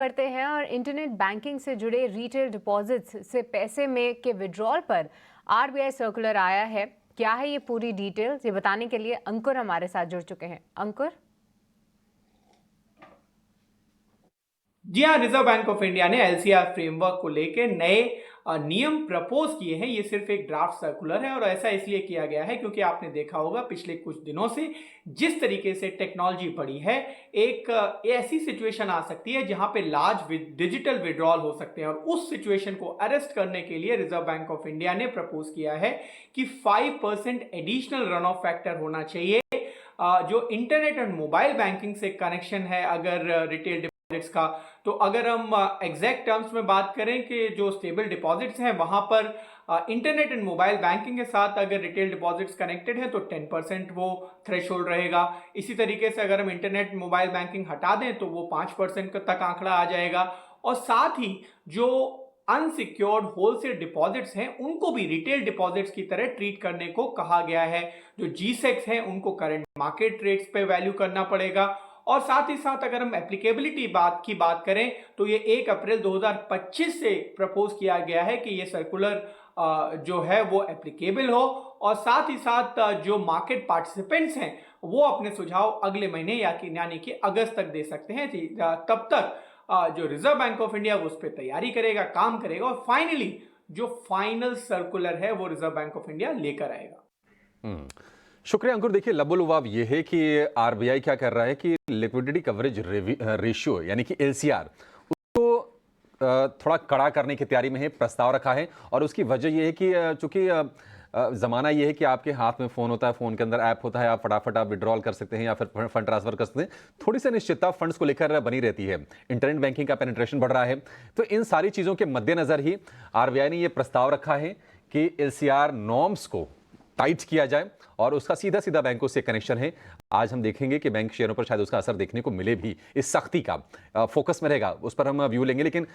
करते हैं और इंटरनेट बैंकिंग से जुड़े रिटेल डिपॉजिट्स से पैसे में के विड्रॉल पर आरबीआई सर्कुलर आया है। क्या है ये पूरी डिटेल्स, ये बताने के लिए अंकुर हमारे साथ जुड़ चुके हैं। अंकुर। जी हाँ, रिजर्व बैंक ऑफ इंडिया ने एलसीआर फ्रेमवर्क को लेकर नए नियम प्रपोज किए हैं। ये सिर्फ एक ड्राफ्ट सर्कुलर है और ऐसा इसलिए किया गया है क्योंकि आपने देखा होगा पिछले कुछ दिनों से जिस तरीके से टेक्नोलॉजी बढ़ी है, एक ऐसी सिचुएशन आ सकती है जहां पे लार्ज डिजिटल विड्रॉल हो सकते हैं और उस सिचुएशन को अरेस्ट करने के लिए रिजर्व बैंक ऑफ इंडिया ने प्रपोज किया है कि 5% एडिशनल रन ऑफ फैक्टर होना चाहिए। जो इंटरनेट एंड मोबाइल बैंकिंग से कनेक्शन है अगर रिटेल डिपॉजिट्स का, तो अगर हम एग्जैक्ट टर्म्स में बात करें कि जो स्टेबल डिपॉजिट्स हैं वहां पर इंटरनेट एंड मोबाइल बैंकिंग के साथ अगर रिटेल डिपॉजिट्स कनेक्टेड है तो 10% वो थ्रेशोल्ड रहेगा। इसी तरीके से अगर हम इंटरनेट मोबाइल बैंकिंग हटा दें तो वो 5% तक आंकड़ा आ जाएगा। और साथ ही जो अनसिक्योर्ड होलसेल डिपॉजिट्स हैं उनको भी रिटेल डिपॉजिट्स की तरह ट्रीट करने को कहा गया है। जो जीसेक्स हैं उनको करंट मार्केट रेट्स पे वैल्यू करना पड़ेगा। और साथ ही साथ अगर हम एप्लीकेबिलिटी की बात करें तो ये 1 अप्रैल 2025 से प्रपोज किया गया है कि ये सर्कुलर जो है वो एप्लीकेबल हो। और साथ ही साथ जो मार्केट पार्टिसिपेंट्स हैं वो अपने सुझाव अगले महीने यानी कि अगस्त तक दे सकते हैं। तब तक जो रिजर्व बैंक ऑफ इंडिया वो उस पर तैयारी करेगा, काम करेगा और फाइनली जो फाइनल सर्कुलर है वो रिजर्व बैंक ऑफ इंडिया लेकर आएगा। शुक्रिया अंकुर। देखिए, लबोलुबाब ये है कि आरबीआई क्या कर रहा है कि लिक्विडिटी कवरेज रेशियो यानी कि एलसीआर उसको थोड़ा कड़ा करने की तैयारी में है, प्रस्ताव रखा है। और उसकी वजह यह है कि चूंकि ज़माना ये है कि आपके हाथ में फ़ोन होता है, फ़ोन के अंदर ऐप होता है, आप फटाफट आप विड्रॉल कर सकते हैं या फिर फंड ट्रांसफर कर सकते हैं। थोड़ी सी अनिश्चितता फंड्स को लेकर बनी रहती है। इंटरनेट बैंकिंग का पेनिट्रेशन बढ़ रहा है, तो इन सारी चीज़ों के मद्देनज़र ही आरबीआई ने यह प्रस्ताव रखा है कि एलसीआर नॉर्म्स को टाइट किया जाए और उसका सीधा सीधा बैंकों से कनेक्शन है। आज हम देखेंगे कि बैंक शेयरों पर शायद उसका असर देखने को मिले भी। इस सख्ती का फोकस में रहेगा, उस पर हम व्यू लेंगे। लेकिन